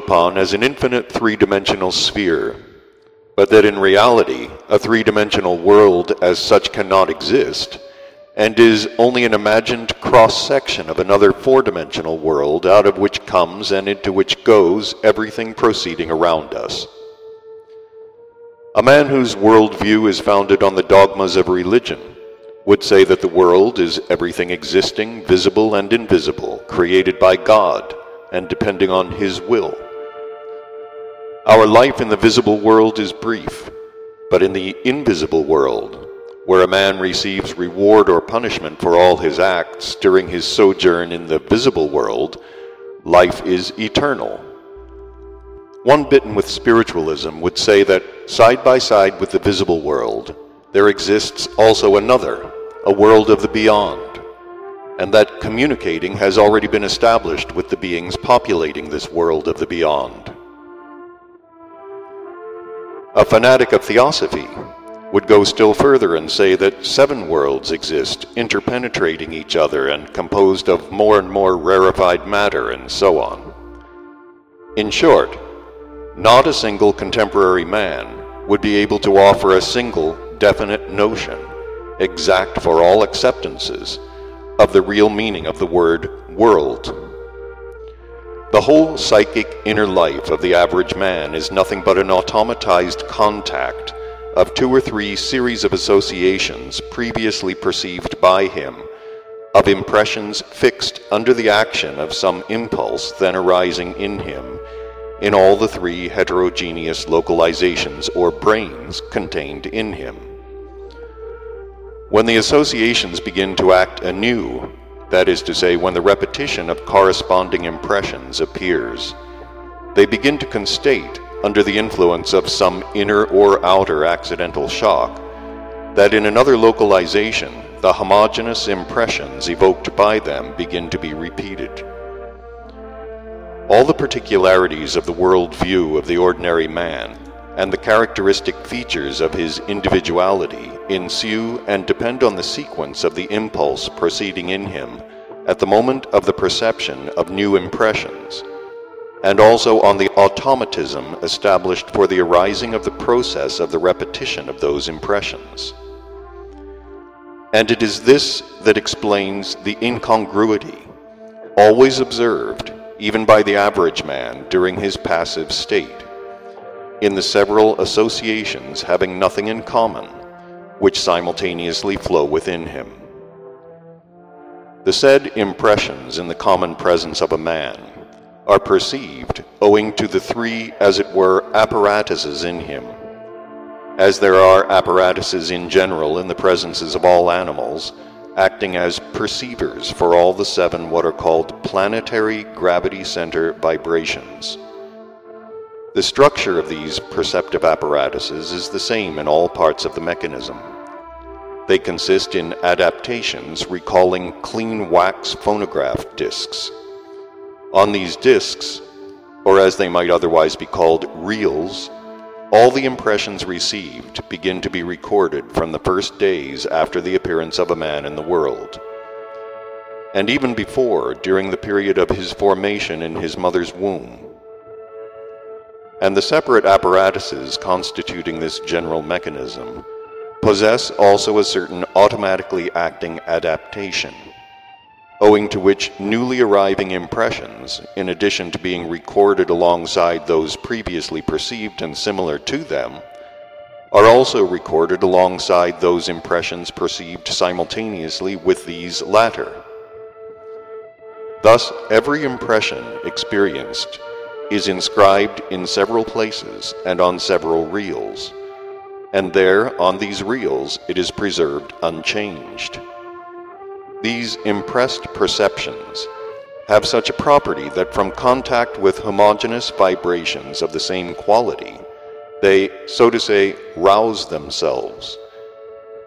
upon as an infinite three-dimensional sphere, but that in reality a three-dimensional world as such cannot exist, and is only an imagined cross-section of another four-dimensional world out of which comes and into which goes everything proceeding around us. A man whose worldview is founded on the dogmas of religion would say that the world is everything existing, visible and invisible, created by God and depending on His will. Our life in the visible world is brief, but in the invisible world, where a man receives reward or punishment for all his acts during his sojourn in the visible world, life is eternal. One bitten with spiritualism would say that side by side with the visible world, there exists also another, a world of the beyond, and that communicating has already been established with the beings populating this world of the beyond. A fanatic of theosophy would go still further and say that 7 worlds exist, interpenetrating each other and composed of more and more rarefied matter, and so on. In short, not a single contemporary man would be able to offer a single definite notion, exact for all acceptances, of the real meaning of the word world. The whole psychic inner life of the average man is nothing but an automatized contact of 2 or 3 series of associations previously perceived by him, of impressions fixed under the action of some impulse then arising in him, in all the 3 heterogeneous localizations or brains contained in him. When the associations begin to act anew, that is to say, when the repetition of corresponding impressions appears, they begin to constate, under the influence of some inner or outer accidental shock, that in another localization, the homogeneous impressions evoked by them begin to be repeated. All the particularities of the world-view of the ordinary man and the characteristic features of his individuality ensue and depend on the sequence of the impulse proceeding in him at the moment of the perception of new impressions, and also on the automatism established for the arising of the process of the repetition of those impressions. And it is this that explains the incongruity, always observed, even by the average man during his passive state, in the several associations having nothing in common, which simultaneously flow within him. The said impressions in the common presence of a man are perceived owing to the 3, as it were, apparatuses in him, as there are apparatuses in general in the presences of all animals, acting as perceivers for all the 7 what are called planetary gravity center vibrations. The structure of these perceptive apparatuses is the same in all parts of the mechanism. They consist in adaptations recalling clean wax phonograph discs. On these discs, or as they might otherwise be called, reels, all the impressions received begin to be recorded from the first days after the appearance of a man in the world, and even before, during the period of his formation in his mother's womb. And the separate apparatuses constituting this general mechanism possess also a certain automatically acting adaptation, owing to which newly arriving impressions, in addition to being recorded alongside those previously perceived and similar to them, are also recorded alongside those impressions perceived simultaneously with these latter. Thus, every impression experienced is inscribed in several places and on several reels, and there, on these reels, it is preserved unchanged. These impressed perceptions have such a property that from contact with homogeneous vibrations of the same quality, they, so to say, rouse themselves,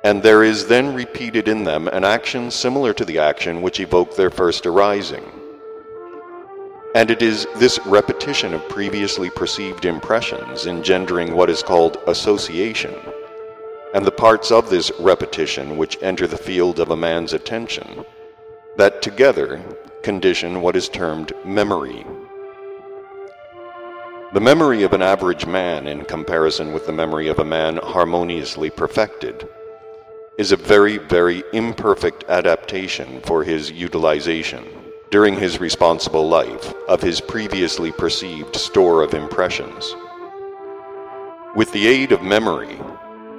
and there is then repeated in them an action similar to the action which evoked their first arising. And it is this repetition of previously perceived impressions engendering what is called association, and the parts of this repetition which enter the field of a man's attention, that together condition what is termed memory. The memory of an average man in comparison with the memory of a man harmoniously perfected is a very, very imperfect adaptation for his utilization during his responsible life of his previously perceived store of impressions. With the aid of memory,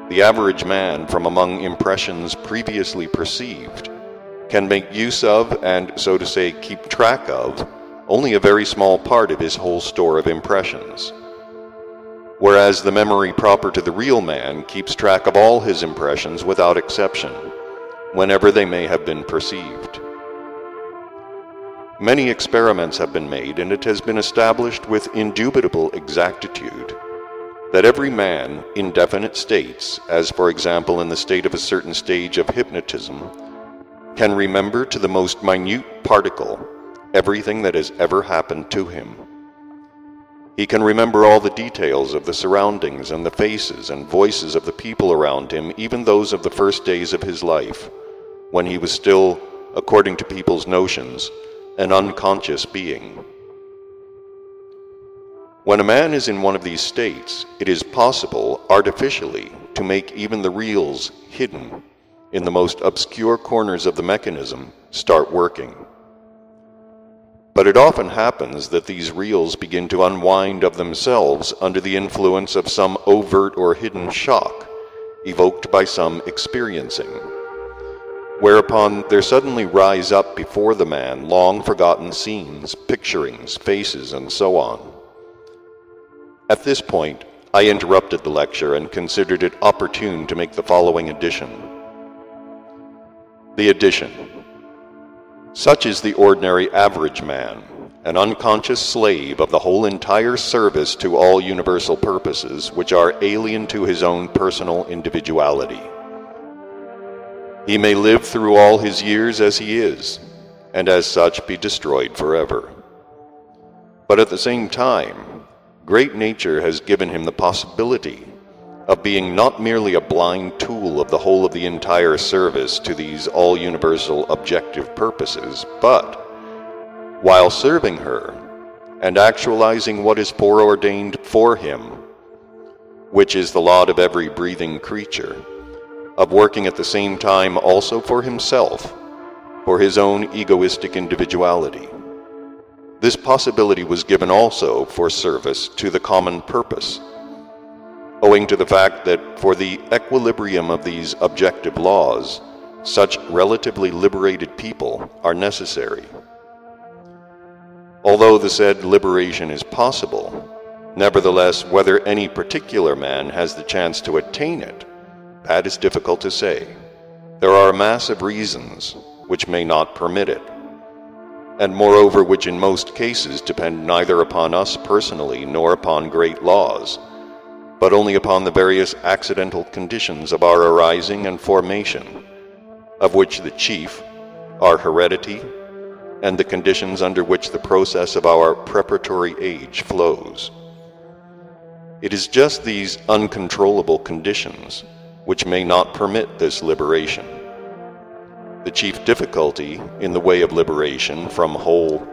the average man from among impressions previously perceived can make use of and, so to say, keep track of only a very small part of his whole store of impressions, whereas the memory proper to the real man keeps track of all his impressions without exception, whenever they may have been perceived. Many experiments have been made, and it has been established with indubitable exactitude that every man in definite states, as for example in the state of a certain stage of hypnotism, can remember to the most minute particle everything that has ever happened to him. He can remember all the details of the surroundings and the faces and voices of the people around him, even those of the first days of his life, when he was still, according to people's notions, an unconscious being. When a man is in one of these states, it is possible, artificially, to make even the reels hidden in the most obscure corners of the mechanism start working. But it often happens that these reels begin to unwind of themselves under the influence of some overt or hidden shock evoked by some experiencing, whereupon there suddenly rise up before the man long-forgotten scenes, picturings, faces, and so on. At this point, I interrupted the lecture and considered it opportune to make the following addition. The addition. Such is the ordinary average man, an unconscious slave of the whole entire service to all universal purposes which are alien to his own personal individuality. He may live through all his years as he is, and as such be destroyed forever. But at the same time, great nature has given him the possibility of being not merely a blind tool of the whole of the entire service to these all-universal objective purposes, but, while serving her and actualizing what is foreordained for him, which is the lot of every breathing creature, of working at the same time also for himself, for his own egoistic individuality. This possibility was given also for service to the common purpose, owing to the fact that for the equilibrium of these objective laws, such relatively liberated people are necessary. Although the said liberation is possible, nevertheless, whether any particular man has the chance to attain it, that is difficult to say. There are a mass of reasons which may not permit it, and moreover which in most cases depend neither upon us personally nor upon great laws, but only upon the various accidental conditions of our arising and formation, of which the chief are heredity and the conditions under which the process of our preparatory age flows. It is just these uncontrollable conditions which may not permit this liberation. The chief difficulty in the way of liberation from whole